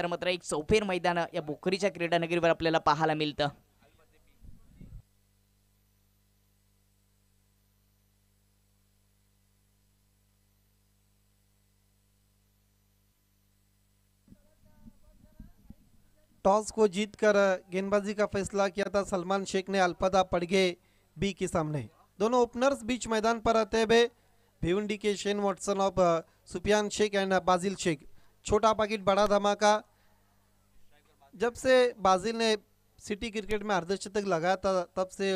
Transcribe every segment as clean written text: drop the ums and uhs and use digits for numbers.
त्यानंतर मात्र एक चौफेर मैदान या भोकरीच्या क्रीडा नगरीवर आपल्याला पाहायला मिळतं. टॉस को जीतकर गेंदबाजी का फैसला किया था सलमान शेख ने अल्पदा पड़गे बी के सामने। दोनों ओपनर्स बीच मैदान पर आते हुए भिवंडी के Shane Watson of Sufiyan Shaikh and Bajil Shaikh. छोटा पाकिट बड़ा धमाका। जब से बाजिल ने सिटी क्रिकेट में अर्धशतक लगाया था तब से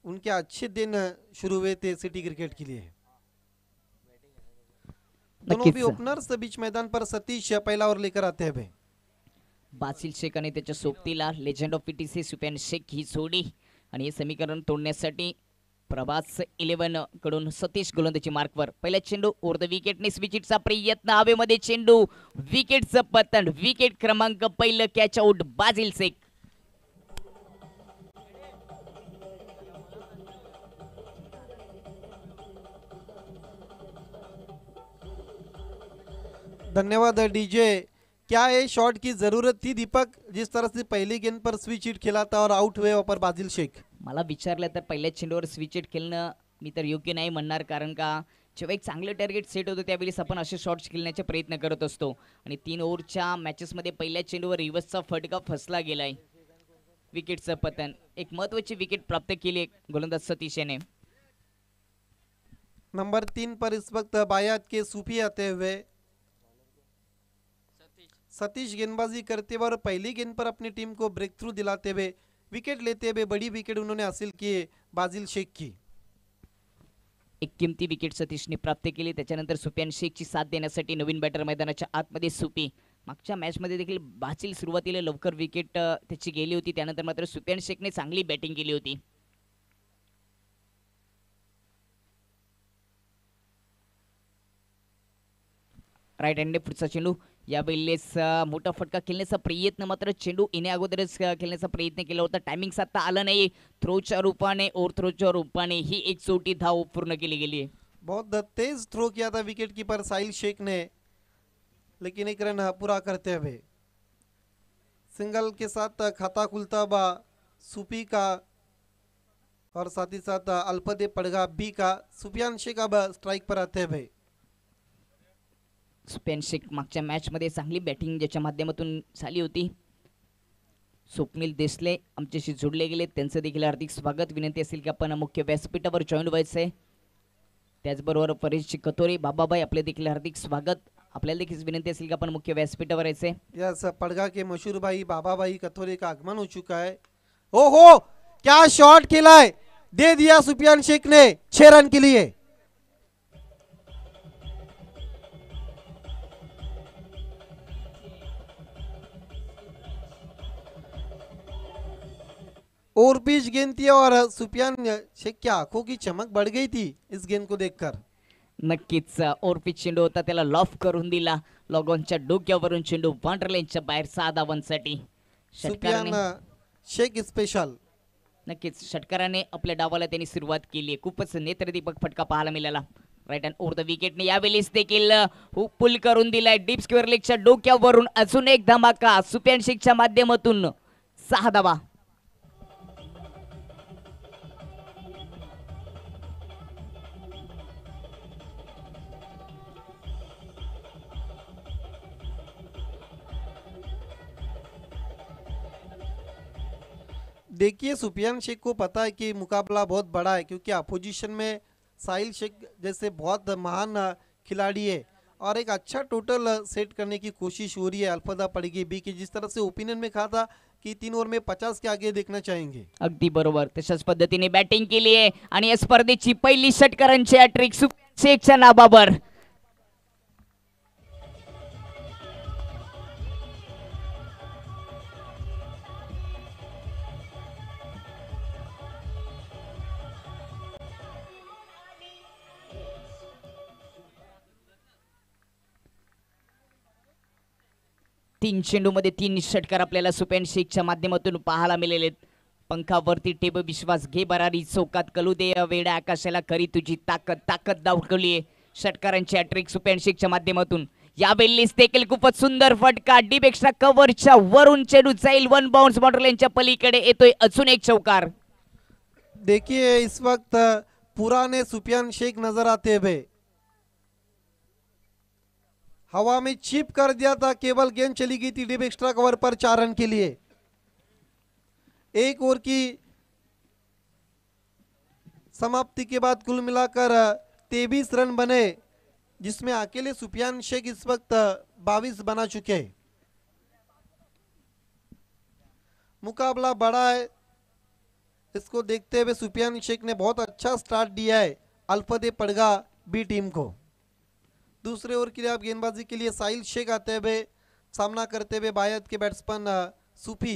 उनके अच्छे दिन शुरू हुए थे सिटी क्रिकेट के लिए। दोनों भी ओपनर्स बीच मैदान पर सतीश पहला ओवर लेकर आते हुए। बासिल शेख आणि त्याच्या सोबतीला legend of PTC Sufiyan Shaikh ही जोडी आणि हे समीकरण तोडण्यासाठी प्रभास 11 कडून सतीश गोलंदाजी मार्कवर. पहिला चेंडू ओव्हर द विकेटने स्विचिटचा प्रयत्न हवेमध्ये चेंडू विकेटचं पतन. विकेट क्रमांक पहिलं कॅच आउट बासिल शेख. धन्यवाद डीजे। क्या ये शॉट की जरूरत थी दीपक, जिस तरह से पहली गेंद पर स्विच हिट खेला था और आउट हुए पर बाजिल शेख? मला विचारलं तर पहिल्या चेंडूवर स्विच हिट खेळणं मी तर योग्य नाही म्हणणार, कारण का जेव्हा एक चांगलं टार्गेट सेट होतं त्यावेळेस आपण असे शॉट्स खेळण्याचा प्रयत्न करत असतो आणि 3 ओव्हरच्या मॅचेसमध्ये पहिल्या चेंडूवर रिव्हर्सचा फटका फसला गेलाय. विकेटचं पतन. एक महत्त्वाची विकेट प्राप्त केली गोलंदाज सतीश याने. नंबर 3 पर इस वक्त बायात के सूफी आते हुए। सतीश गेंदबाजी करते हुए और पहली गेंद पर अपनी टीम को ब्रेक थ्रू दिलाते हुए विकेट लेते हुए बड़ी विकेट उन्होंने हासिल की बाजिल शेख की. एक किमती विकेट सतीशने प्राप्त केली. त्याच्यानंतर सुफियान शेखची साथ देण्यासाठी नवीन बॅटर मैदानाच्या आतमध्ये सुपी. मागच्या मॅचमध्ये देखील बासिल सुरुवातीला लवकर विकेट त्याची गेली होती, त्यानंतर मात्र सुफियान शेखने चांगली बॅटिंग केली होती. राईट हँडने पुढचा चेंडू. यावेळेस मोठा फटका खेळण्याचा प्रयत्न, मात्र चेंडू येण्या अगोदरच खेळण्याचा प्रयत्न केला होता. टायमिंग साधता आला नाही. थ्रोच्या रूपाने ओव्हर थ्रोच्या रूपाने ही एक चोटी धाव पूर्ण केली गेली आहे. बहुत तेज थ्रो किया था विकेट कीपर साहिल शेख ने, लेकिन एक रन पूरा करते हुए सिंगल के साथ खाता खुलता हुआ सूपी का और साथ ही साथ अल्पदे पड़गा बी का। सुफियान शेख अब स्ट्राइक पर आते हुए। सुफियान शेख मागच्या मॅचमध्ये चांगली बॅटिंग ज्याच्या माध्यमातून झाली होती. स्वप्नील देसले आमच्याशी जोडले गेले, त्यांचं देखील हार्दिक स्वागत. विनंती असेल की आपण मुख्य व्यासपीठावर जॉईन व्हायचं आहे. त्याचबरोबर परेश कतोरे बाबाबाई आपले देखील हार्दिक स्वागत. आपल्याला देखील विनंती असेल की आपण मुख्य व्यासपीठावर यायचे. यस, पड़गा के मशहूर भाई बाबाबाई कतोरे का आगमन हो चुका है। ओहो, क्या शॉट खेला है, दे दिया सुफियान शेख ने 6 रन के लिए। और पिच गेंद थी और सुफियान शेख की आंखों की चमक बढ़ गई थी इस गेंद को देखकर। नक्कीच ओव्हर पिच चेंडू होता, त्याला लॉफ करून दिला. लॉगॉनच्या डोक्यावरून चेंडू बाउंड्री लाईनच्या बाहेर 6 धावांसाठी. सुफियान शेख स्पेशल. नक्कीच षटकाराने आपल्या डावाला त्यांनी सुरुवात केली आहे. खूपच नेत्रदीपक फटका पाहायला मिळाला. राईट हँड ओव्हर द विकेटने यावेळेस देखील पुल करून दिलाय. डीप स्क्वेअर लेगच्या डोक्यावरून अजून एक धमाका सुफियान शेखच्या माध्यमातून. 6 धावा. देखिए सुफियान शेख को पता है कि मुकाबला बहुत बड़ा है, क्योंकि अपोजिशन में साहिल शेख जैसे बहुत महान खिलाड़ी है और एक अच्छा टोटल सेट करने की कोशिश हो रही है अल्फदा पड़गी बी की। जिस तरह से ओपिनियन में कहा था कि 3 ओव्हर में 50 के आगे देखना चाहेंगे। अगदी बरोबर, तशाच पद्धतीने बॅटिंग केली आहे आणि या स्पर्धेची पहिली षटकारांची हॅट्रिक सुफियान शेखच्या नावावर. तीन चेंडूमध्ये 3 षटकार आपल्याला सुफियान शेखच्या माध्यमातून पाहायला मिळाले. पंखावरती टेब विश्वास घे बरारी चौकात कलू दे वेडा आकाशाला करी तुझी ताकद. ताकद दाखवली आहे षटकारांची हॅट्रिक सुफियान शेखच्या माध्यमातून. या बेल्लीस देखील खूपच सुंदर फटका डीप एक्स्ट्रा कव्हरच्या वरून चेंडू जाईल वन बाउंस बाउंड्री पलीकडे येतोय अजून एक चौकार. देखिए इस वक्त पुराने सुफियान शेख नजर आते हुए, हवा में चिप कर दिया था, केवल गेंद चली गई थी डीप एक्स्ट्रा कवर पर 4 रन के लिए. एक ओवर की समाप्ति के बाद कुल मिलाकर 23 रन बने, जिसमें अकेले सुफियान शेख इस वक्त 22 बना चुके हैं. मुकाबला बड़ा है, इसको देखते हुए सुफियान शेख ने बहुत अच्छा स्टार्ट दिया है अल्पदे पड़गा बी टीम को. दूसरे ओवर के लिए आप गेंदबाजी के लिए साहिल शेख आते हुए सामना करते हुए बायत के बैट्समैन सुफी.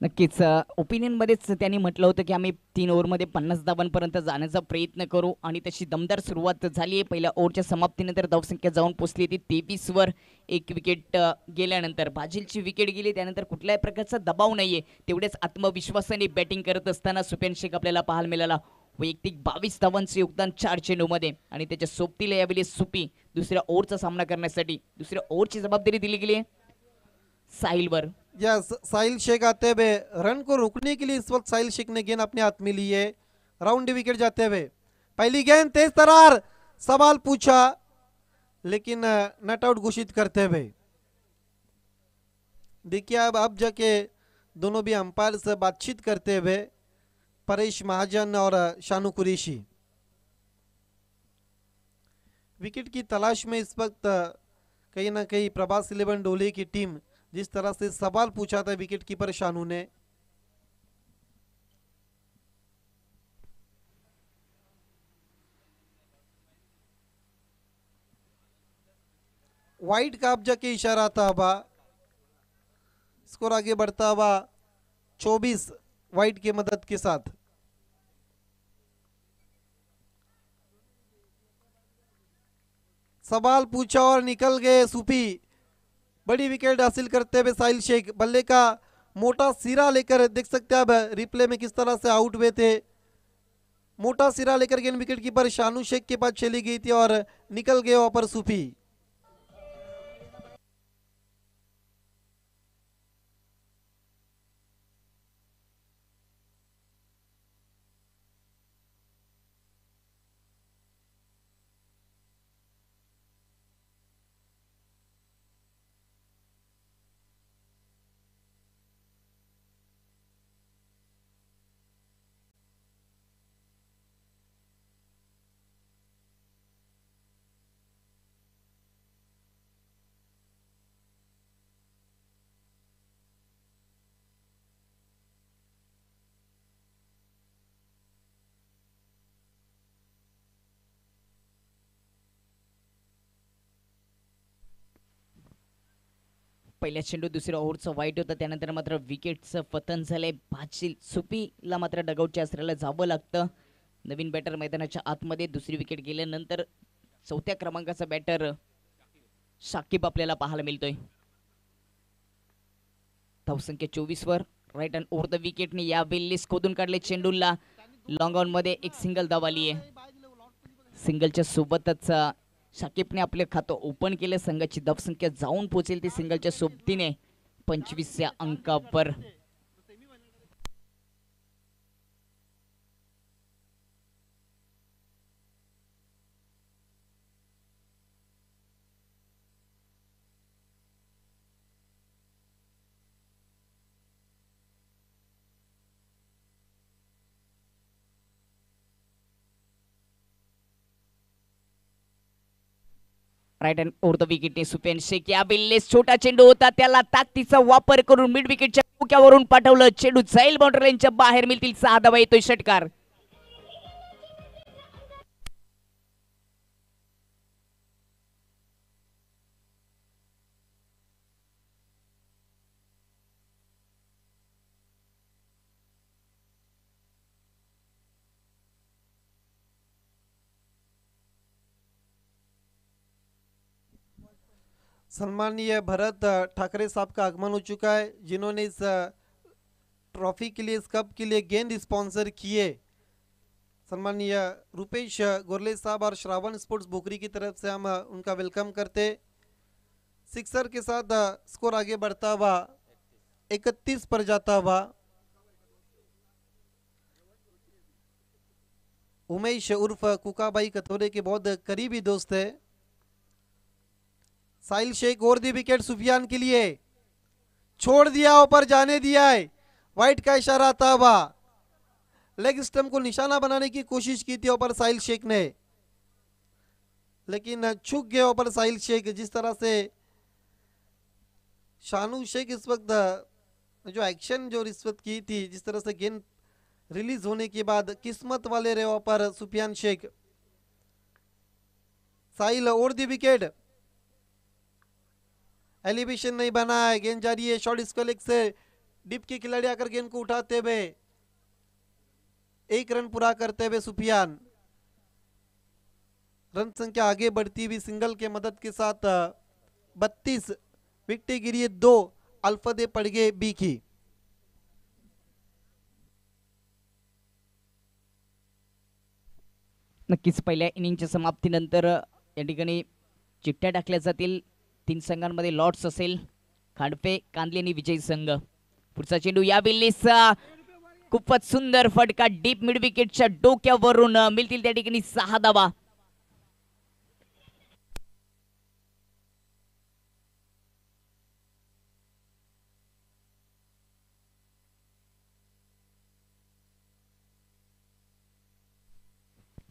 नक्कीच ओपिनियन मध्येच त्यांनी म्हटलं होतं की आम्ही 3 ओव्हरमध्ये 50 धावांपर्यंत जाण्याचा प्रयत्न करू आणि तशी दमदार सुरुवात झाली आहे. पहिल्या ओव्हरच्या समाप्तीनंतर धावसंख्या जाऊन पोहोचली ती 23 वर. एक विकेट गेल्यानंतर बाजिलची विकेट गेली, त्यानंतर कुठल्याही प्रकारचा दबाव नाहीये, तेवढेच आत्मविश्वासाने बॅटिंग करत असताना सुफियान शेख आपल्याला पाहायला मिळाला. वैयक्तिक 22 धावांचे योगदान 4 चेंडूमध्ये आणि त्याच्या सोबतीला यावेळी सुपी दुसऱ्या ओव्हरचा सामना करण्यासाठी दुसऱ्या ओव्हरची जबाबदारी दिली गेली आहे साहिलवर. या साहिल शेख आते हुए रन को रोकने के लिए इस वक्त साहिल शेख ने गेंद अपने हाथ में ली है. राउंड विकेट जाते हुए पहली गेंद तेज तरार, सवाल पूछा लेकिन नट आउट घोषित करते हुए. देखिए अब जाके दोनों भी अंपायर से बातचीत करते हुए परेश महाजन और शानू कुरैशी विकेट की तलाश में इस वक्त कहीं ना कहीं प्रभास 11 डोले की टीम जिस तरह से सवाल पूछा था विकेट कीपर शानू ने, वाइड का अब जाके इशारा था. हवा स्कोर आगे बढ़ता हुआ 24 वाइड की मदद के साथ. सवाल पूछा और निकल गए सूफी. बड़ी विकेट हासिल करते हुए साहिल शेख बल्ले का मोटा सिरा लेकर, देख सकते हैं आप रिप्ले में किस तरह से आउट हुए थे. मोटा सिरा लेकर गेंद विकेट कीपर शानू शेख के पास चली गई थी और निकल गए वहां पर सूफी. पहिल्या चेंडू दुसऱ्या ओव्हरचं वाईट होतं, त्यानंतर मात्र विकेटचं पतन झालंय. बाजिल सुपीला मात्र डगआउटच्या आसऱ्याला जावं लागतं. नवीन बॅटर मैदानाच्या आतमध्ये. दुसरी विकेट गेल्यानंतर चौथ्या क्रमांकाचा बॅटर शाकिब आपल्याला पाहायला मिळतोय. धावसंख्या 24 वर. राईट अँड ओव्हर द विकेटने या बेल्लीस खोदून काढले चेंडूला. लॉंग ऑन मध्ये एक सिंगल धाव आली आहे. सिंगलच्या सोबतच शाकिबने आपले खातं ओपन केलं. संघाची धावसंख्या जाऊन पोहोचेल ती सिंगलच्या सोबतीने 25व्या अंकावर. राईट अँड ओव्हर द विकेटने सुफियान शेख या बिल्लेस छोटा चेंडू होता, त्याला ताकदीचा वापर करून मिड विकेटच्या डोक्यावरून पाठवलं. चेंडू जाईल बाउंड्री लाईनच्या बाहेर. मिळतील 6 धावा. येतोय षटकार. सम्मानीय भरत ठाकरे साहब का आगमन हो चुका है, जिन्होंने इस ट्रॉफी के लिए, इस कप के लिए गेंद स्पॉन्सर किए. सम्मानीय रुपेश गोरले साहब और श्रावण स्पोर्ट्स बोकरी की तरफ से हम उनका वेलकम करते। सिक्सर के साथ स्कोर आगे बढ़ता हुआ 31 पर जाता हुआ। उमेश उर्फ कुकाबाई कथोरे के बहुत करीबी दोस्त है। साहिल शेख और दी विकेट सुफियान के लिए, छोड़ दिया, ऊपर जाने दिया है, वाइट का इशारा आता हुआ। लेग स्टंप को निशाना बनाने की कोशिश की थी ऊपर साहिल शेख ने, लेकिन चूक गया ऊपर साहिल शेख। जिस तरह से शानू शेख इस वक्त जो एक्शन जो रिश्वत की थी, जिस तरह से गेंद रिलीज होने के बाद किस्मत वाले रहे ऊपर सुफियान शेख। साहिल और दी विकेट, एलिवेशन नहीं बना है, गेंद जा रही है शॉर्ट स्क्वायर लेग से। डिप के खिलाड़ी आकर गेंद को उठाते हुए 1 रन पूरा करते हुए सुफियान। रन संख्या आगे बढ़ती हुई सिंगल के मदद के साथ 32 विकेट गिरी, 2 अल्फदे पड़ गए बी की। नक्कीच पहिल्या इनिंगच्या समाप्तीनंतर या ठिकाणी चिठ्ठ्या टाकल्या जातील। 3 संघांमध्ये लॉर्ड्स असेल, खांडपे, कांदले आणि विजयी संघ। पुढचा चेंडू या बिल्लीचा खूपच सुंदर फटका डीप मिड विकेटच्या डोक्यावरून मिळतील त्या ठिकाणी 6 धावा।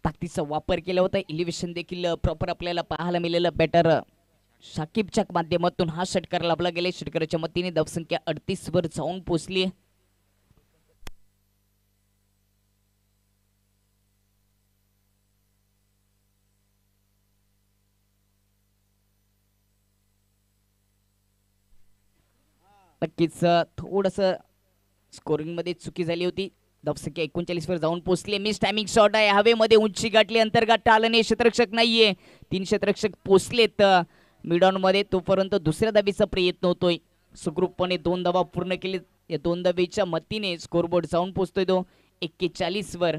ताकदीचा वापर केला होता, इलिव्हेशन देखील प्रॉपर आपल्याला पाहायला मिळालं। बॅटर शाकिबच्या माध्यमातून हा षटकार लाभला गेले। षटकाराच्या मतीने धावसंख्या 38 वर जाऊन पोहोचली। नक्कीच थोडस स्कोरिंग मध्ये चुकी झाली होती। धावसंख्या 39 वर जाऊन पोहोचले। मिस टायमिंग शॉट आहे, हवेमध्ये उंची गाठली, अंतर्गत आलं नाही, क्षेत्ररक्षक नाहीये। 3 क्षेत्ररक्षक पोहोचलेत मिडॉन मध्ये, तोपर्यंत दुसऱ्या धावेचा प्रयत्न होतोय। सुखरूपपणे 2 धावा पूर्ण केले। या 2 धावेच्या मतीने स्कोरबोर्ड जाऊन पोहोचतोय तो 41 वर।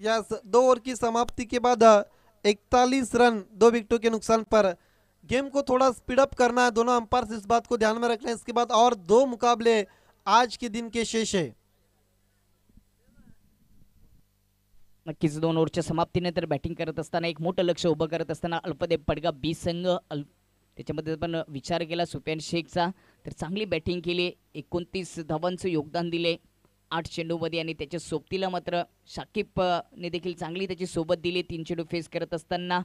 यस, 2 ओवर की समाप्ति के बाद 41 रन 2 विकेटों के नुकसान पर। गेम को थोड़ा स्पीड अप करना है, दोनों अंपायर इस बात को ध्यान में रखना है। इसके बाद और 2 मुकाबले आज के दिन के शेष है। नक्कीच 2 ओव्हरच्या समाप्तीनंतर बॅटिंग करत असताना एक मोठं लक्ष उभं करत असताना अल्पदेव पडगा बी संघ, त्याच्यामध्ये पण विचार केला सुफियान शेखचा, तर चांगली बॅटिंग केली। 29 धावांचं योगदान दिले 8 चेंडूमध्ये, आणि त्याच्या सोबतीला मात्र शाकिबने देखील चांगली त्याची सोबत दिली। 3 चेंडू फेस करत असताना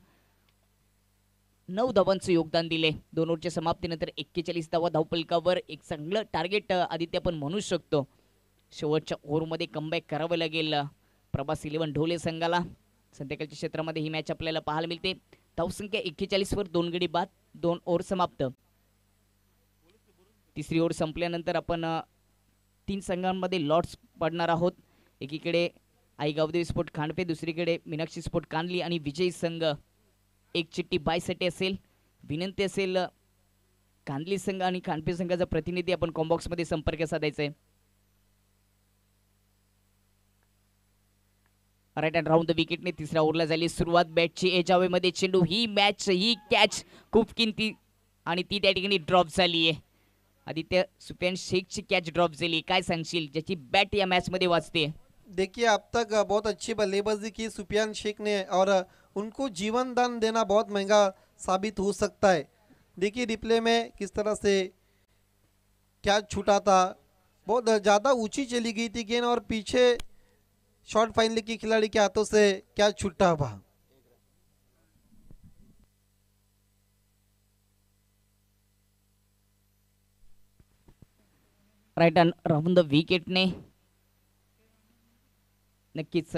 9 धावांचं योगदान दिले। 2 ओव्हरच्या समाप्तीनंतर 41 धावा धावफलकावर, एक चांगलं टार्गेट आदित्य आपण म्हणू शकतो। शेवटच्या ओव्हरमध्ये कमबॅक करावं लागेल प्रभास 11 ढोले संघाला। संध्याकाळच्या क्षेत्रामध्ये ही मॅच आपल्याला पाहायला मिळते। धावसंख्या 41 वर 2 गडी बाद, 2 ओव्हर समाप्त। तिसरी ओव्हर संपल्यानंतर आपण 3 संघांमध्ये लॉट्स पडणार आहोत। एकीकडे आई गावदेवी स्पोर्ट खांडपे, दुसरीकडे मीनाक्षी स्पोर्ट कांदली आणि विजयी संघ। एक चिठ्ठी बायसाठी असेल, विनंती असेल कांदली संघ आणि खांडपे संघाचा प्रतिनिधी आपण कॉम्बॉक्स मध्ये संपर्क साधायचा आहे। राईट अँड राऊंड द विकेटने तिसऱ्या ओव्हरला झाली सुरुवात बॅटची। एज हवेमध्ये चेंडू, ही मॅच, ही कॅच खूप किमती, आणि ती त्या ठिकाणी ड्रॉप झाली आहे। आदित्य, सुफियान शेखची कॅच ड्रॉप झाली, काय सांगशील ज्याची बॅट या मॅच मध्ये वाजते? देखिए, अब तक बहुत अच्छी बल्लेबाजी की सुफियान शेख ने, और उनको जीवन दान देना बहुत महंगा साबित हो सकता है। देखिए रिप्ले में किस तरह से कैच छूटा था, बहुत ज़्यादा ऊंची चली गई थी गेंद, और पीछे शॉर्ट फाइनल की खिलाड़ी के हाथों से कैच छूटा हुआ। राईट अँड राऊंड द विकेटने नक्कीच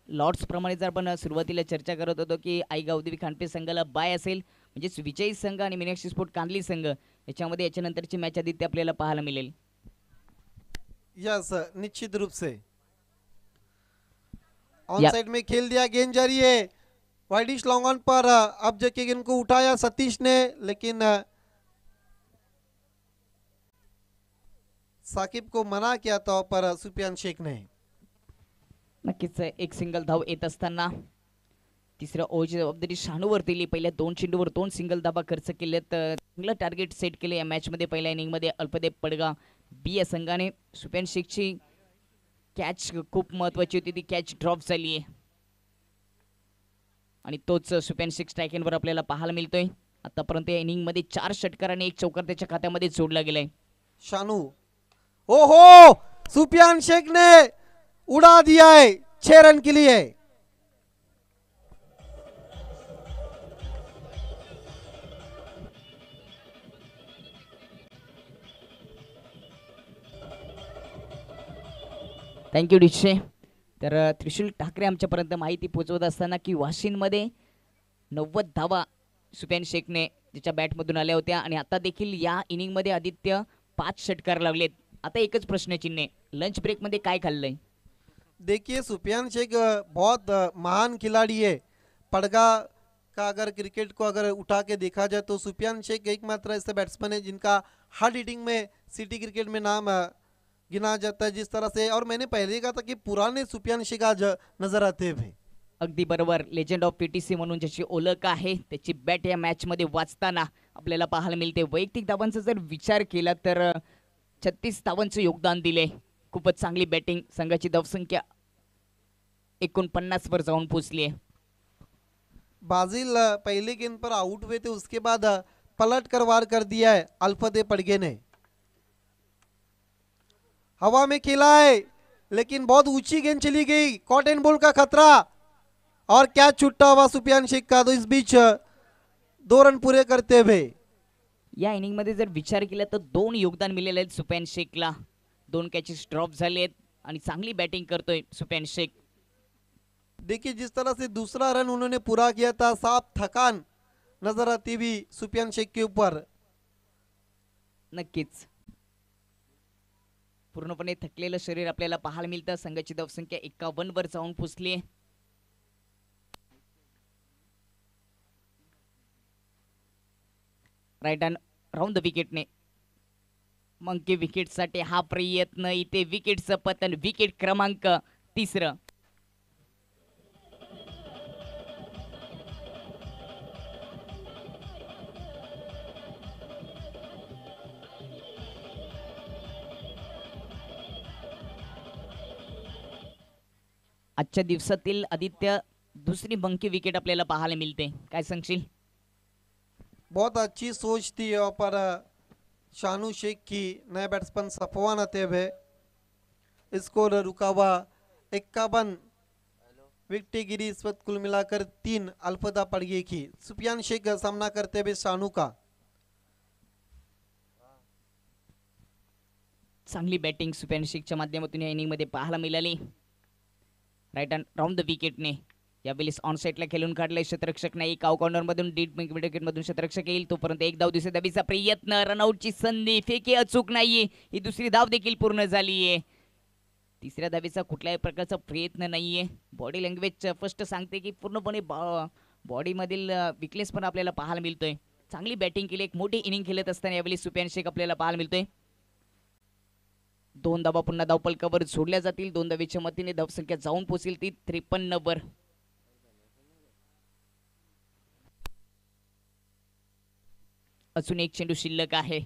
लॉर्ड्स प्रमाणे जर आपण सुरुवातीला चर्चा करत होतो की आई गावदेवी खांडपे संघाला बाय असेल, म्हणजे विजयी संघ आणि मीनाक्षी स्पोर्ट कांदली संघ याच्यामध्ये याच्यानंतरची मॅच आदित्य आपल्याला पाहायला मिळेल। यस, निश्चित रूप से ऑन साइड में खेल दिया, गेंद जा रही है वाइडिश लॉन्ग ऑन पर। अब जबकि गेंद को उठाया सतीश ने, लेकिन साकिब को मना किया था पर सुफियान शेख ने। नक्कीच एक सिंगल धाव येत असताना तिसऱ्या ओव्हरची जबाबदारी शानूवर दिली. पहिल्या 2 चेंडूवर 2 सिंगल धाबा खर्च केलेत. चांगलं टार्गेट सेट केले या मॅचमध्ये. पहिल्या इनिंगमध्ये अल्पदेव पडगा बी या संघाने सुपेन शेखची कॅच खूप महत्वाची होती, ती कॅच ड्रॉप झाली आहे आणि तोच सुपेन शेख स्ट्रायकिंगवर आपल्याला पाहायला मिळतोय. आतापर्यंत या इनिंगमध्ये 4 षटकार आणि 1 चौकार त्याच्या खात्यामध्ये जोडला गेलाय. शानू, ओहो, सुफियान शेख ने उड़ा दिया है 6 रन के लिए। थँक्यू डिशे. तर त्रिशूल ठाकरे आमच्यापर्यंत माहिती पोहोचवत असताना की वाशिममध्ये 90 धावा सुफियान शेखने त्याच्या बॅटमधून आल्या होत्या आणि आता देखील या इनिंगमध्ये आदित्य 5 षटकार लावलेत. आता एकच प्रश्नचिन्ह आहे, लंच ब्रेकमध्ये काय खाल्लंय? देखिए सुफियान शेख बहुत महान खिलाड़ी है। पड़गा का अगर क्रिकेट को अगर उठा के देखा जाए तो सुफियान शेख एकमात्र ऐसे बैट्समैन है जिनका हार्ड हिटिंग में सिटी क्रिकेट में नाम गिना जाता है जिस तरह से। और मैंने पहले ही कहा था कि पुराने सुफियान शेख आज नजर आते हैं। अगदी बरोबर. लेजंड ऑफ पीटीसी म्हणून ज्याची ओळख आहे त्याची बॅट या मॅचमध्ये वाचताना आपल्याला पाहायला मिळते. वैयक्तिक धावांचा जर विचार केला तर 36 धावांचं योगदान दिले. खूपच चांगली बॅटिंग. संघाची धावसंख्या 49 वर जाऊन पोहोचली आहे. बाजिल पहले गेंद पर आउट हुए थे, उसके बाद पलट कर वार कर दिया है अल्फदे पड़गे ने। हवा में खेला है लेकिन बहुत ऊंची गेंद चली गई, कॉट एंड बॉल का खतरा और कैच छूटा हुआ सुफियान शेख का। तो इस बीच 2 रन पूरे करते हुए या इनिंगमध्ये जर विचार केला तर 2 योगदान मिळाले आहेत सुफियान शेखला. 2 कॅचेस ड्रॉप झालेत आणि चांगली बॅटिंग करतोय सुफियान शेख. देखिए जिस तरह से दूसरा रन उन्होंने पूरा किया था, साफ थकान नजर आती हुई सुफियान शेख के ऊपर। नक्कीच पूर्णपणे थकलेलं शरीर आपल्याला पाहायला मिळतं. संघाची धावसंख्या 51 वर जाऊन पोहोचली आहे. राईट हँड राऊंड द विकेटने मंकी विकेटसाठी हा प्रयत्न. इथे विकेटचं पतन. विकेट क्रमांक 3. आजच्या दिवसातील आदित्य दुसरी मंकी विकेट आपल्याला पाहायला मिळते. काय सांगशील? बहुत अच्छी सोच थी यहाँ पर शानू शेख की। नए बैट्समैन सफवान आते हुए स्कोर रुका हुआ 51 विकेटें गिरी इस वक्त कुल मिलाकर 3 अल्फदा पड़गे की। सुफियान शेख सामना करते हुए शानू का। चांगली बॅटिंग सुफियान शेखच्या माध्यमातून या इनिंगमध्ये पाहायला मिळाली. राईट हँड राऊंड द विकेटने यावेळेस ऑन साईडला खेळून काढले. क्षेत्ररक्षक नाही. काव कॉर्नर मधून डीप विकेट मधून क्षेत्ररक्षक येईल तोपर्यंत एक धाव. दुसऱ्या धावीचा प्रयत्न. रनआउटची संधी. फेके अचूक नाहीये. ही दुसरी धाव देखील पूर्ण झालीये. तिसऱ्या धावीचा कुठल्याही प्रकारचा प्रयत्न नाहीये. बॉडी लँग्वेज फर्स्ट सांगते की पूर्णपणे बॉडी मधील विकनेस पण आपल्याला पाहायला मिळतोय. चांगली बॅटिंग केली. एक मोठी इनिंग खेळत असताना यावेळेस सुफियान शेख आपल्याला पाहायला मिळतोय. 2 धावा पुन्हा धावपलकावर सोडल्या जातील. 2 धावेच्या मतीने धावसंख्या जाऊन पोहोचेल ती 53 वर. अजून एक चेंडू शिल्लक आहे.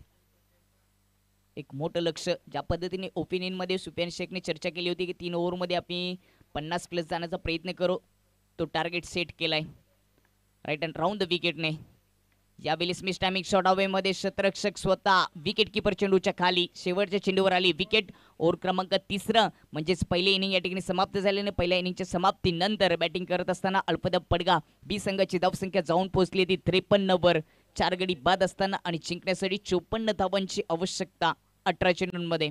एक मोठं लक्ष. ज्या पद्धतीने ओपिनियन मध्ये सुफियान शेखने चर्चा केली होती की 3 ओव्हरमध्ये आपण 50 प्लस जाण्याचा प्रयत्न करू, तो टार्गेट सेट केलाय. राईट हँड राऊंड द विकेटने यावेळेस मिस टायमिंग शॉट मध्ये क्षेत्ररक्षक स्वतः विकेट किपर चेंडूच्या खाली शेवटच्या चेंडूवर आली विकेट. ओव्हर क्रमांक 3 म्हणजेच पहिली इनिंग या ठिकाणी समाप्त झाल्याने पहिल्या इनिंगच्या समाप्तीनंतर बॅटिंग करत असताना अल्पदा पडगा बी संघाची धावसंख्या जाऊन पोहोचली ती 53 वर. 4 गडी बाद असताना आणि जिंकण्यासाठी 54 धावांची आवश्यकता 18 चेंडूंमध्ये.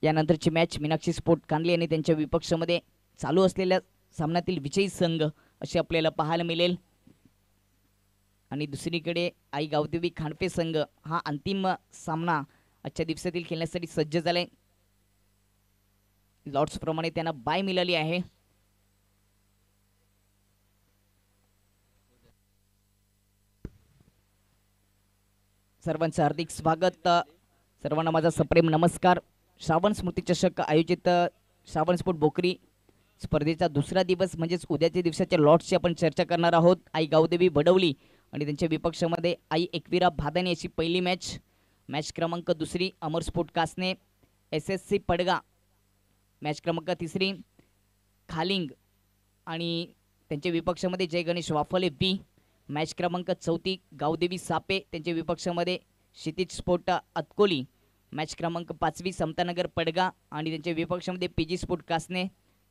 यानंतरची मॅच मीनाक्षी स्पोर्ट कांदले आणि त्यांच्या विपक्षामध्ये चालू असलेल्या सामन्यातील विजयी संघ असे आपल्याला पाहायला मिळेल. आणि दुसरीकडे आई गावदेवी खांडपे संघ हा अंतिम सामना आजच्या दिवसातील खेळण्यासाठी सज्ज झालाय. लॉर्ड्स प्रमाणे त्यांना बाय मिळाली आहे. सर्वांचं हार्दिक स्वागत. सर्वांना माझा सप्रेम नमस्कार. श्रावण स्मृती चषक आयोजित श्रावण स्पोर्ट भोकरी स्पर्धेचा दुसरा दिवस म्हणजेच उद्याच्या दिवसाच्या लॉट्सची आपण चर्चा करणार आहोत. आई गावदेवी बडवली आणि त्यांच्या विपक्षामध्ये आई एकविरा भादानी अशी पहिली मॅच क्रमांक दुसरी अमर स्पोर्ट कासने SSC पडगा, मॅच क्रमांक तिसरी खालिंग आणि त्यांच्या विपक्षामध्ये जय गणेश वाफले बी, मॅच क्रमांक चौथी गावदेवी सापे त्यांच्या विपक्षामध्ये क्षितिज स्पोर्ट अतकोली, मॅच क्रमांक पाचवी समतानगर पडगा आणि त्यांच्या विपक्षामध्ये PG स्पोर्ट कासने,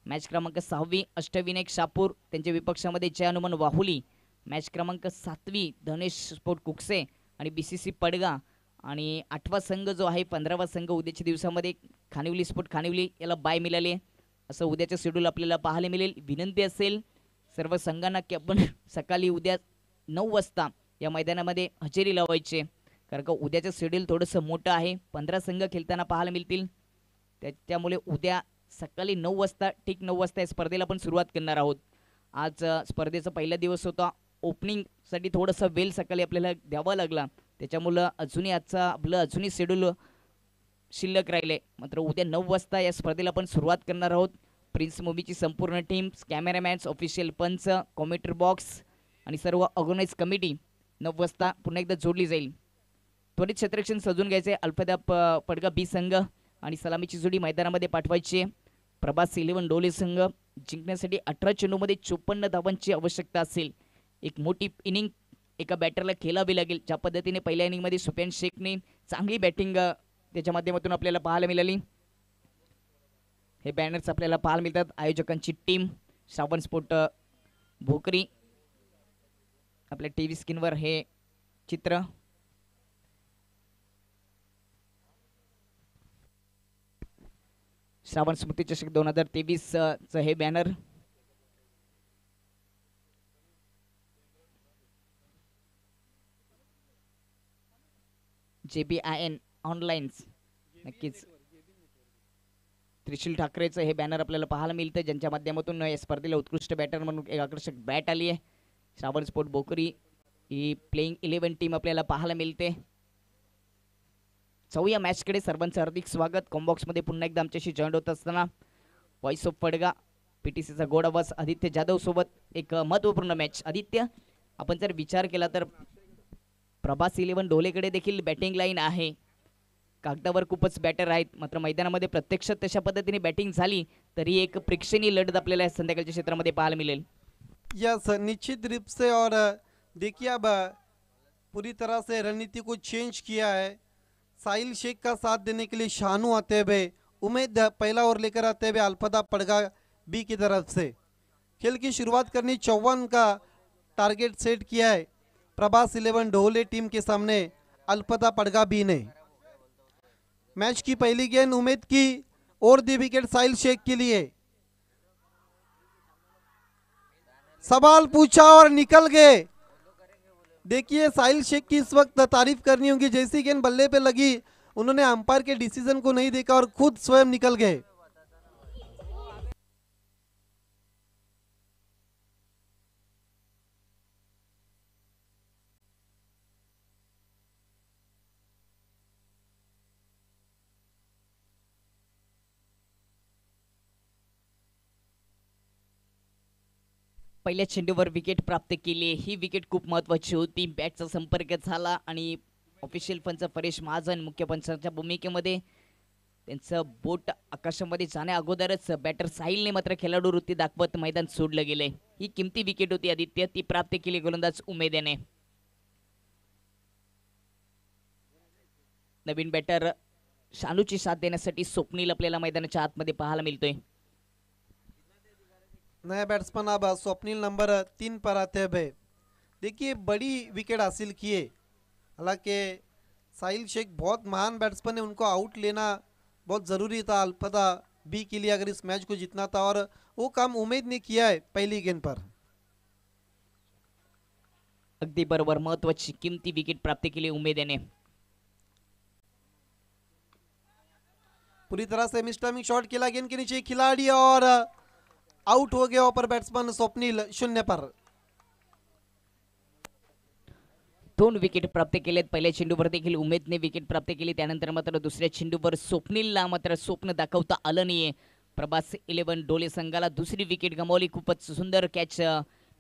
मॅच क्रमांक सहावी अष्टविनायक शापूर त्यांच्या विपक्षामध्ये जय हनुमान वाहुली, मॅच क्रमांक सातवी धनेश स्पोर्ट कुकसे आणि BCC पडगा आणि आठवा संघ जो आहे 15वा संघ उद्याच्या दिवसामध्ये खानिवली स्पोर्ट खानिवली याला बाय मिळाली आहे. असं उद्याचं शेड्यूल आपल्याला पाहायला मिळेल. विनंती असेल सर्व संघांना की आपण सकाळी उद्या 9 वाजता या मैदानामध्ये हजेरी लावायची, कारण का उद्याचं शेड्यूल थोडंसं मोठं आहे. 15 संघ खेळताना पाहायला मिळतील. त्यामुळे उद्या सकाळी 9 वाजता ठीक 9 वाजता या स्पर्धेला आपण सुरुवात करणार आहोत. आज स्पर्धेचा पहिला दिवस होता. ओपनिंगसाठी थोडंसं वेळ सकाळी आपल्याला द्यावा लागला, त्याच्यामुळं अजूनही शेड्यूल शिल्लक राहिले. मात्र उद्या 9 वाजता या स्पर्धेला आपण सुरुवात करणार आहोत. प्रिन्स मूवीची संपूर्ण टीम, कॅमेरामॅन्स, ऑफिशियल पंच, कॉमेंट्री बॉक्स आणि सर्व ऑर्गनाइज कमिटी 9 वाजता पुन्हा एकदा जोडली जाईल. त्वरित क्षेत्ररक्षण सजून घ्यायचे. अल्फादा पडगा बी संघ आणि सलामीची जोडी मैदानामध्ये पाठवायची. प्रभास 11 डोले संघ जिंकण्यासाठी 18 चेंडूमध्ये 54 धावांची आवश्यकता असेल. एक मोठी इनिंग एका बॅटरला खेळावी लागेल. ज्या पद्धतीने पहिल्या इनिंगमध्ये सुफियान शेखने चांगली बॅटिंग त्याच्या माध्यमातून आपल्याला पाहायला मिळाली. हे बॅनर्स आपल्याला पाहायला मिळतात. आयोजकांची टीम श्रावण स्पोर्ट भोकरी, आपल्या TV स्क्रीनवर हे चित्र. श्रावण स्मृती चषक 2023 चं हे बॅनर. JBIN ऑनलाईन नक्कीच त्रिशूल ठाकरेचं हे बॅनर आपल्याला पाहायला मिळतं, ज्यांच्या माध्यमातून या स्पर्धेला उत्कृष्ट बॅटर म्हणून एक आकर्षक बॅट आली आहे. श्रावण स्पोर्ट भोकरी ही प्लेइंग 11 टीम आपल्याला पाहायला मिळते. या मॅचकडे सर्वांचं हार्दिक स्वागत. कॉम्बॉक्समध्ये पुन्हा एकदा आमच्याशी जॉईंट होत असताना व्हॉइस ऑफ पडगा PTCचा गोड आवाज आदित्य जाधव सोबत एक महत्त्वपूर्ण मॅच. आदित्य, आपण जर विचार केला तर प्रभास 11 ढोलेकडे देखील बॅटिंग लाईन आहे. कागदावर खूपच बॅटर आहेत, मात्र मैदानामध्ये प्रत्यक्षात तशा पद्धतीने बॅटिंग झाली तरी एक प्रेक्षणीय लढत आपल्याला संध्याकाळच्या क्षेत्रामध्ये पाहायला मिळेल. यस, निश्चित रूप से. और देखिए अब पूरी तरह से रणनीति को चेंज किया है. साहिल शेख का साथ देने के लिए शानू आते हुए, उमेद पहला ओवर लेकर आते हुए अल्फादा पड़गा बी की तरफ से खेल की शुरुआत करनी. 54 का टारगेट सेट किया है प्रभास 11 ढोले टीम के सामने अल्फादा पड़गा बी ने. मैच की पहली गेंद उमेद की और दी विकेट साहिल शेख के लिए. सवाल पूछा और निकल गए. देखिए साहिल शेख की इस वक्त तारीफ करनी होगी. जैसी गेंद बल्ले पे लगी उन्होंने अंपायर के डिसीजन को नहीं देखा और खुद स्वयं निकल गए. पहिल्या चेंडूवर विकेट प्राप्त केली. ही विकेट खूप महत्त्वाची होती. बॅटचा संपर्क झाला आणि ऑफिशियल पंच परेश महाजन मुख्य पंचाच्या भूमिकेमध्ये त्यांचं बोट आकाशामध्ये जाण्या अगोदरच बॅटर साहिलने मात्र खेळाडू वृत्ती दाखवत मैदान सोडलं गेले. ही किमती विकेट होती आदित्य, ती प्राप्त केली गोलंदाज उमेद याने. नवीन बॅटर शानूची साथ देण्यासाठी स्वप्नील आपल्याला मैदानाच्या आतमध्ये पाहायला मिळतोय. नया बैट्समैन अब स्वप्निल नंबर 3 पर आते हुए. देखिए बड़ी विकेट हासिल किए. हालांकि साहिल शेख बहुत महान बैट्समैन है, उनको आउट लेना बहुत ज़रूरी था अल्फादा बी के लिए अगर इस मैच को जीतना था, और वो काम उमेद ने किया है पहली गेंद पर. अगदी बरोबर, महत्त्वाची किमती विकेट प्राप्त केली उमेद याने. पूरी तरह से मिस्टमिंग शॉट खेला गेंद के नीचे खिलाड़ी और आउट हो गया. ऊपर बैट्समैन स्वप्निल 0 पर. 2 विकेट प्राप्त केलेत. पहिल्या चेंडूवर देखील उमेदने विकेट प्राप्त केली. त्यानंतर मात्र दुसऱ्या चेंडूवर स्वप्नीलला मात्र स्वप्न दाखवता आलं नाहीये. प्रभास 11 डोले संघाला दुसरी विकेट गमावली. खूपच सुंदर कॅच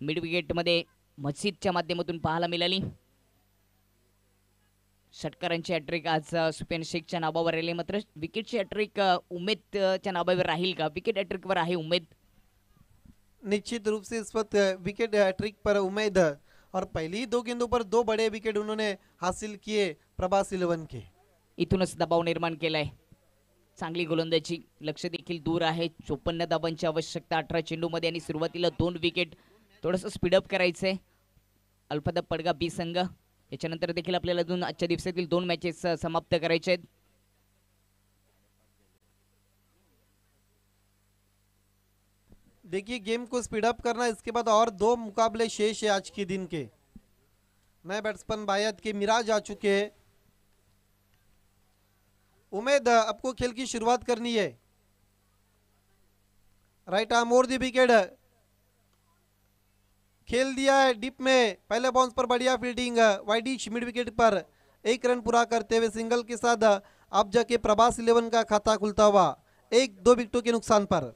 मिड विकेटमध्ये मस्जिदच्या माध्यमातून पाहायला मिळाली. षटकारांची हॅट्रिक आज सुफियान शेखच्या नावावर राहिली. मात्र विकेटची हॅट्रिक उमेदच्या नावावर राहील का? विकेट हॅट्रिकवर आहे उमेद. निश्चित रूप से इस वक्त विकेट हैट्रिक पर उम्मीद और पहली 2 गेंदों पर 2 बड़े विकेट उन्होंने हासिल किए प्रभास 11 के. इथूनच दबाव निर्माण केलाय. चांगली गोलंदाजी. लक्ष देखील दूर आहे. 54 धावांची आवश्यकता 18 चेंडूमध्ये आणि सुरुवातीला 2 विकेट. थोडंसं स्पीडअप करायचंय अल्फादा पडगा बी संघ. याच्यानंतर देखील आपल्याला अजून आजच्या दिवसातील 2 मॅचेस समाप्त करायचे आहेत. देखिए गेम को स्पीड अप करना, इसके बाद और 2 मुकाबले शेष है आज के दिन के. नए बैट्समैन बायत के मिराज आ चुके हैं. उमेद आपको खेल की शुरुआत करनी है. राइट आर्म और दी विकेट खेल दिया है डीप में. पहले बाउंस पर बढ़िया फील्डिंग. वाइडिश मिड विकेट पर 1 रन पूरा करते हुए सिंगल के साथ अब जाके प्रभास 11 का खाता खुलता हुआ 1-2 विकेटों के नुकसान पर.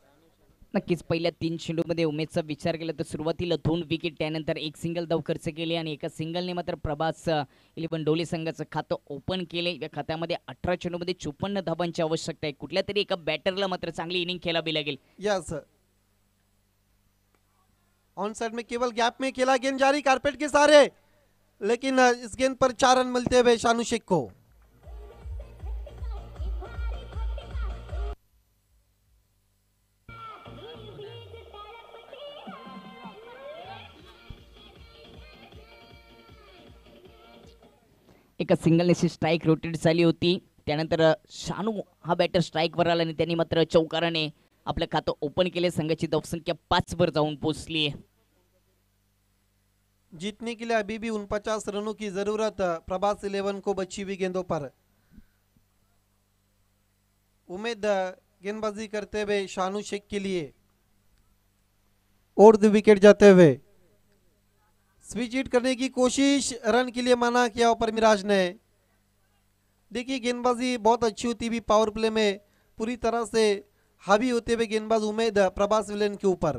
नक्कीच पहिल्या 3 चेंडूमध्ये उमेदचा विचार केला तर सुरुवातीला 2 विकेट, त्यानंतर 1 सिंगल धाव खर्च केली आणि एका सिंगलने मात्र प्रभास 11 डोले संघाचं खातं ओपन केले. या खात्यामध्ये 18 चेंडूमध्ये 54 धावांची आवश्यकता आहे. कुठल्या तरी एका बॅटरला मात्र चांगली इनिंग खेळावी लागेल. यस ऑन साइड में केवल गैप में खेला. गेंद जारी कारपेट के सहारे, लेकिन इस गेंद पर 4 रन मिलते हुए शानू शेख को. एका सिंगलने स्ट्राईक रोटेट झाली होती. त्यानंतर शानू हा बॅटर स्ट्राईकवर आला आणि त्यांनी मात्र चौकाराने आपलं खातं ओपन केले. संघाची धावसंख्या 5 वर जाऊन पोहोचली आहे. जीतने के लिए अभी भी 49 रनों की जरूरत प्रभास 11 को बची हुई गेंदों पर. उमेद गेंदबाजी करते हुए शानू शेख के लिए और 2 विकेट जाते हुए स्विच हिट करने की कोशिश. रन के लिए मना किया ऊपर मिराज ने. देखिए गेंदबाजी बहुत अच्छी होती हुई पावर प्ले में पूरी तरह से हावी होते हुए गेंदबाज उमेद प्रभास 11 के ऊपर.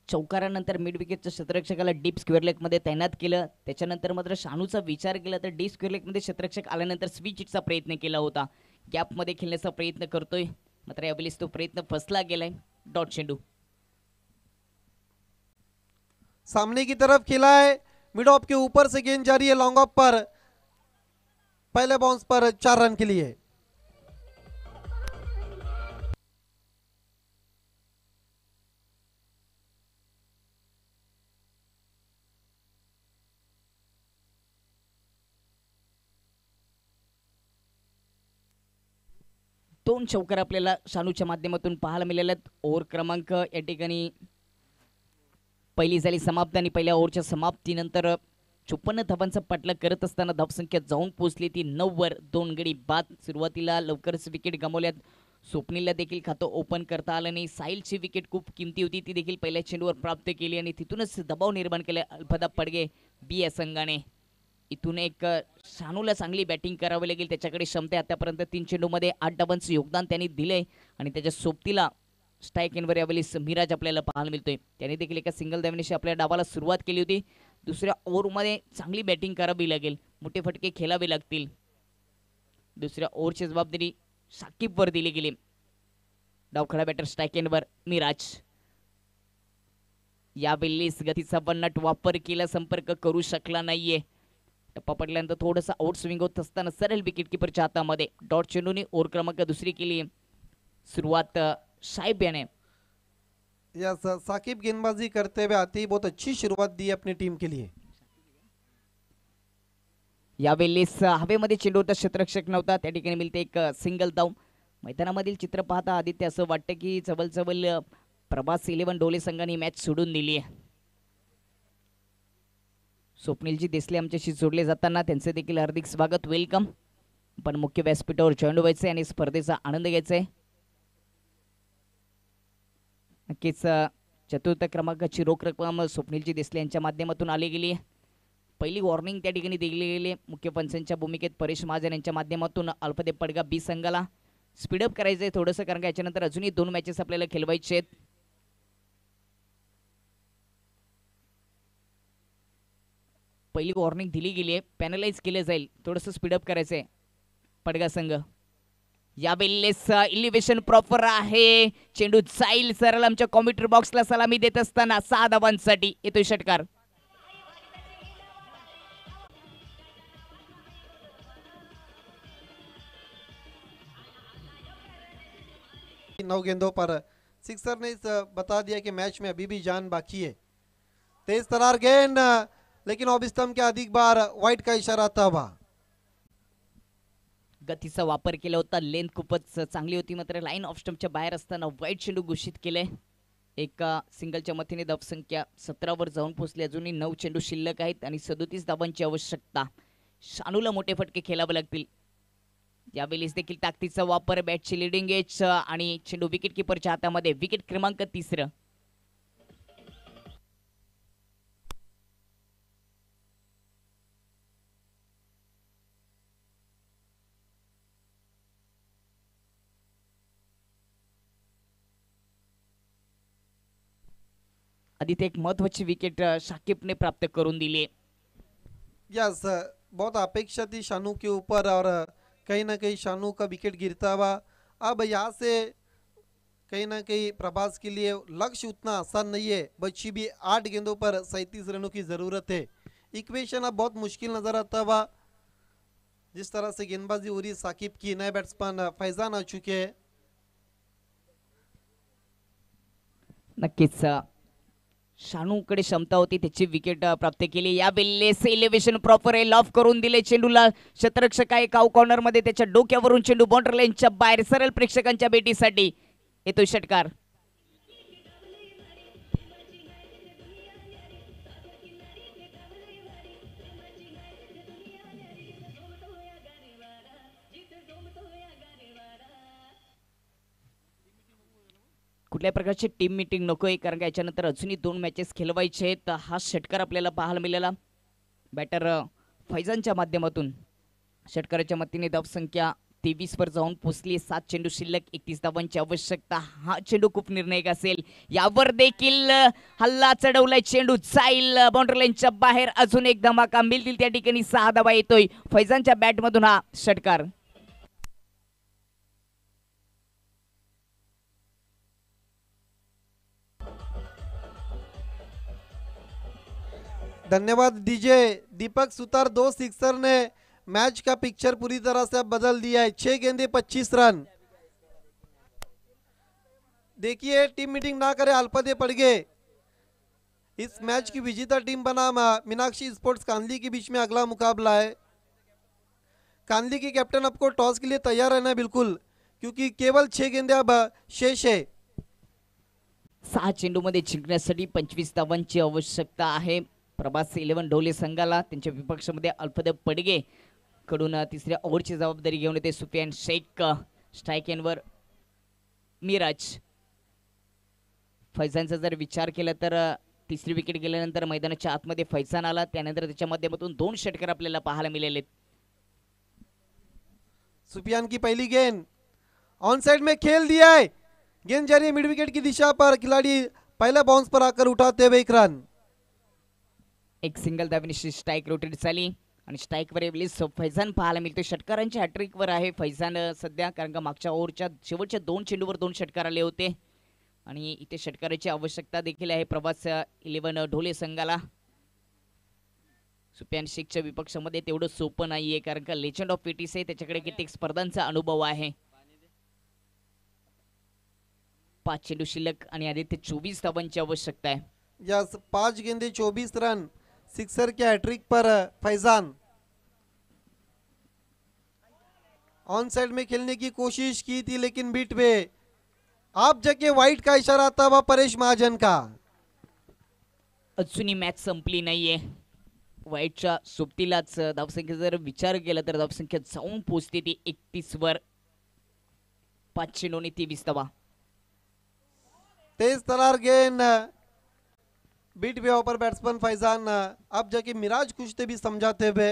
चौकारानंतर मिड विकेटच्या क्षेत्ररक्षकाला डीप स्क्वेअर लेगमध्ये तैनात केलं. त्याच्यानंतर मात्र शानूचा विचार केला तर डीप स्क्वेअर लेगमध्ये क्षेत्ररक्षक आल्यानंतर स्विच हिटचा प्रयत्न केला होता. गॅपमध्ये खेळण्याचा प्रयत्न करतोय, मात्र यावेळेस तो प्रयत्न फसला गेलाय. डॉट चेंडू सामने की तरफ खेला है. मिड ऑफ के ऊपर से गेंद जारी है लॉन्ग ऑफ पर. पहले बाउंस पर 4 रन के लिए. दोन चौकार आपल्याला शानूच्या माध्यमातून पाहायला मिळाल्यात. ओव्हर क्रमांक या ठिकाणी पहिली झाली समाप्त आणि पहिल्या ओव्हरच्या समाप्तीनंतर 54 धावांचा पाठलाग करत असताना धावसंख्या जाऊन पोहोचली ती 9 वर. 2 गडी बाद. सुरुवातीला लवकरच विकेट गमावल्यात. स्वप्नीलला देखील खातं ओपन करता आलं नाही. साहिलची विकेट खूप किमती होती, ती देखील पहिल्या चेंडूवर प्राप्त केली आणि तिथूनच दबाव निर्माण केला अल्फादा पडगे बी या संघाने. इथून एक शानूला चांगली बॅटिंग करावी लागेल. त्याच्याकडे क्षमता आहे. आतापर्यंत 3 चेंडूमध्ये 8 धावांचं योगदान त्यांनी दिलंय आणि त्याच्या सोबतीला स्ट्राईक एनवर यावेळेस मिराज आपल्याला पाहायला मिळतोय. त्याने देखील एका सिंगल धावण्याशी आपल्या डावाला सुरुवात केली होती. दुसऱ्या ओव्हरमध्ये चांगली बॅटिंग करावी लागेल. मोठे फटके खेळावे लागतील. दुसऱ्या ओव्हरची जबाबदारी साकिबवर दिली गेली. डावखडा बॅटर स्ट्राईक एनवर मिराज. यावेळेस गतीचा बन्नाट वापर केला, संपर्क करू शकला नाहीये. टप्पा पडल्यानंतर थोडंसं आउट स्विंग होत असताना सरळ विकेट किपरच्या हातामध्ये. डॉट चेंडूने ओव्हर क्रमांक दुसरी केली. सुरुवात साहिब याने. यस साकिब गेंदबाजी करते हुए आते ही बहुत अच्छी शुरुआत दी अपनी टीम के लिए. यावेळेस हवेमध्ये चेंडू होता, क्षेत्ररक्षक नव्हता. त्या ठिकाणी मिळते एक सिंगल धाव. मैदानामधील चित्र पाहता आदित्य असं वाटतं की चवल प्रभास 11 डोले संघाने मॅच सोडून दिली आहे. स्वप्नीलजी देसले आमच्याशी जोडले जाताना त्यांचे देखील हार्दिक स्वागत, वेलकम. पण मुख्य व्यासपीठावर जॉईन व्हायचे आणि स्पर्धेचा आनंद घ्यायचा आहे. नक्कीच चतुर्थ क्रमांकाची रोख रक्कम स्वप्नीलजी देसले यांच्या माध्यमातून आली गेली. पहिली वॉर्निंग त्या ठिकाणी दिली गेली मुख्य पंचांच्या भूमिकेत परेश महाजन यांच्या माध्यमातून अल्पदेव पडगा बी संघाला स्पीडअप करायचंय थोडंसं, कारण का याच्यानंतर अजूनही 2 मॅचेस आपल्याला खेळवायचे आहेत. पहिली वॉर्निंग दिली गेली आहे, पॅनलाइज केलं जाईल, थोडंसं स्पीडअप करायचंय पडगा संघ. या वेळेस इलिव्हेशन प्रॉपर आहे, चेंडू जाईल सरळ आमच्या कॉम्प्युटर बॉक्सला सलामी देत असताना 6 धावांसाठी येतोय षटकार. नौ गेंदों पर सिक्सर ने बता दिया कि मैच में अभी भी जान बाकी है. तेज तरार गेंद, लेकिन ऑफ स्टंप के अधिक बार वाइट का इशारा आता हुआ. गतीचा वापर केला होता, लेंथ खूपच चांगली होती, मात्र लाईन ऑफ स्टंपच्या बाहेर असताना वाईट चेंडू घोषित केले. एका सिंगलच्या मतीने धावसंख्या 17 वर जाऊन पोहोचली. अजूनही 9 चेंडू शिल्लक आहेत आणि 37 धावांची आवश्यकता. शानूला मोठे फटके खेळावे लागतील. यावेळेस देखील ताकदीचा वापर, बॅटची लिडिंग एज आणि चेंडू विकेट किपरच्या हातामध्ये. विकेट क्रमांक 3. आधी ते एक महत्वाची विकेट शाकिबने प्राप्त करून दिली. यस, बहुत अपेक्षा थी शानू के ऊपर और कहीं ना कहीं शानू का विकेट गिरता हुआ. अब यहाँ से कहीं ना कहीं प्रभास के लिए लक्ष्य उतना आसान नहीं है. बच्ची भी 8 गेंदों पर 37 रनों की ज़रूरत है. इक्वेशन अब बहुत मुश्किल नज़र आता हुआ. जिस तरह से गेंदबाजी हो रही साकिब की, नए बैट्समैन फैजान आ चुके हैं. नक्कीच शानूकडे क्षमता होती, त्याची विकेट प्राप्त केली. या वेळेस इलेव्हेशन प्रॉपर आहे, लॉफ करून दिले चेंडूला. शतरक्षक आहे काऊ कॉर्नर मध्ये, त्याच्या डोक्यावरून चेंडू बाउंड्री लाईनच्या बाहेर सरळ प्रेक्षकांच्या भेटीसाठी येतोय षटकार. कुठल्या प्रकारची टीम मीटिंग नकोय, कारण का याच्यानंतर अजूनही 2 मॅचेस खेळवायचे आहेत. हा षटकार आपल्याला पाहायला मिळाला बॅटर फैजानच्या माध्यमातून. षटकाराच्या मतीने धावसंख्या 23 वर जाऊन पोहोचली. 7 चेंडू शिल्लक, 31 धावांची आवश्यकता. हा चेंडू खूप निर्णायक असेल. यावर देखील हल्ला चढवलाय, चेंडू जाईल बाउंड्री लाईनच्या बाहेर. अजून एक धमाका मिळतील त्या ठिकाणी. 6 धावा येतोय फैजानच्या बॅट मधून हा षटकार. धन्यवाद डीजे दीपक सुतार. 2 सिक्सर ने मैच का पिक्चर पूरी तरह से बदल दिया है. 6 गेंदे 25 रन. देखिए, टीम मीटिंग ना करे अल्पदेव पड़गे. इस मैच की विजेता टीम बना मीनाक्षी स्पोर्ट्स कांदली के बीच में अगला मुकाबला है. कांदली के कैप्टन आपको टॉस के लिए तैयार रहना है बिल्कुल, क्योंकि केवल 6 गेंदे अब शेष है. 6 चेंडूमध्ये जिंकण्यासाठी 25 धावांची आवश्यकता आहे. प्रभास 11 ढोले संघाला. त्यांच्या विपक्षामध्ये अल्पदेव पडगे कडून तिसऱ्या ओव्हरची जबाबदारी घेऊन येते सुफियान शेख. स्ट्राईक एंडवर मिराज. फैजानचा जर विचार केला तर तिसरी विकेट गेल्यानंतर मैदानाच्या आतमध्ये फैजान आला. त्यानंतर त्याच्या माध्यमातून 2 षटकार आपल्याला पाहायला मिळाले. सुफियान की पहली गेंद ऑन साइड में खेल दिया है. गेंद जा रही है मिड विकेट की दिशा पर. खिलाड़ी पहले बाउंस पर आकर उठाते हुए 1 रन. एक सिंगल धावनिशी स्ट्राईक रोटेट झाली आणि स्ट्राईकवर फैजान पाहायला मिळते. षटकारांच्या हॅट्रिकवर आहे फैजान सध्या, कारण का मागच्या ओव्हरच्या शेवटच्या 2 चेंडूवर 2 षटकार आले होते आणि इथे षटकाराची आवश्यकता देखील आहे प्रभास 11 ढोले संघाला. सुफियान शेखच्या विपक्षामध्ये तेवढं सोपं नाहीये, कारण का लेजंड ऑफ पीटीसी आहे, त्याच्याकडे कित्येक स्पर्धांचा अनुभव आहे. 5 चेंडू शिल्लक आणि आधी ते 24 धावांची आवश्यकता आहे. यस, 5 गेंदे 24 रन. सिक्सर के हैट्रिक पर फैजान. ऑन साइड में खेलने की कोशिश की थी, लेकिन बीट पे आप जगह वाइट का इशारा आता हुआ परेश महाजन का. अजूनही मॅच संपली नाहीये. वाईटच्या सोबतीलाच धावसंख्या जर विचार केला तर धावसंख्या जाऊन पोहोचते ती 31 वर. 5 चेंडूने 23 धावा. तेज तरार गेंद बीट हुए पर बैट्समैन फैजान अब जाके मिराज कुश्ते भी समझाते हुए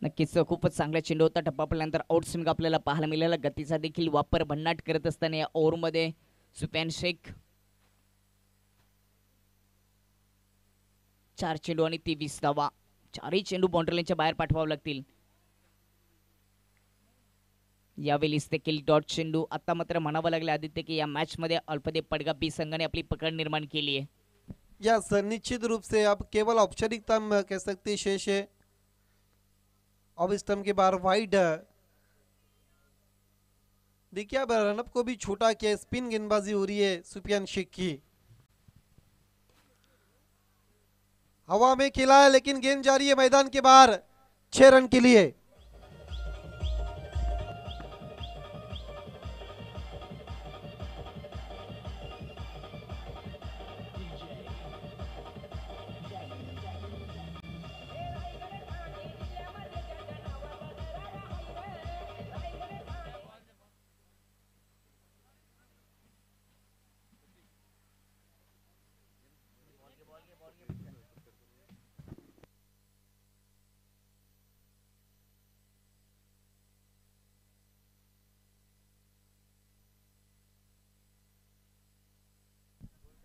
नक्कीच खूपच चांगला चेंडू होता. टप्पा पडल्यानंतर आउट स्विंग आपल्याला पाहायला मिळाला. गतीचा देखील वापर भन्नाट करत असताना या ओव्हरमध्ये सुफियान शेख 4 चेंडू आणि 23 धावा. चारही चेंडू बाउंड्री लाईनच्या बाहेर पाठवावे लागतील. यावेळीच देखील डॉट चेंडू. आता मात्र म्हणावं लागले आदित्य की या मॅच मध्ये अल्पदे पडगा बी संघाने आपली पकड निर्माण केली आहे. यस निश्चित रूप से अब केवल औपचारिकता हम कह सकते शेष है. अब स्टंप के बाहर वाइड. देखिए अब रनअप को भी छोटा किया. स्पिन गेंदबाजी हो रही है सुफियान शेख की. हवा में खेला है लेकिन गेंद जा रही है मैदान के बाहर 6 रन के लिए.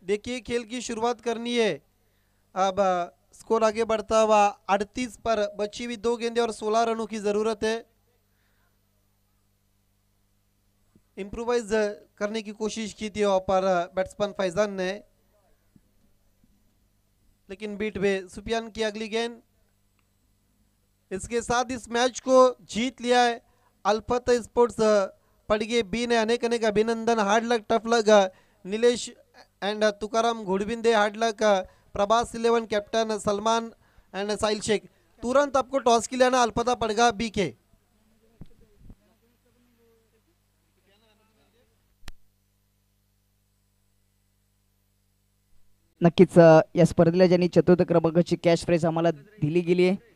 देखिए खेल की शुरुआत करनी है. अब स्कोर आगे बढ़ता हुआ 38 पर बची हुई 2 गेंदें और 16 रनों की जरूरत है. इम्प्रोवाइज करने की कोशिश की थी पर बैट्समैन फैजान ने, लेकिन बीट वे सुफियान की अगली गेंद. इसके साथ इस मैच को जीत लिया है अल्फत स्पोर्ट्स पड़गे बी ने. अनेक अनेक अभिनंदन. हार्ड लक टफ लक नीलेश एंड तुकाराम घोड़बिंदे. हार्ड लक प्रभास 11 कैप्टन सलमान एंड साहिल शेख. तुरंत आपको टॉस के लिए आना अल्फता पड़गा बी के. नक्कीच या स्पर्धेला ज्यांनी चतुर्थ क्रमांकाची कॅश प्राइज आम्हाला दिली गेली आहे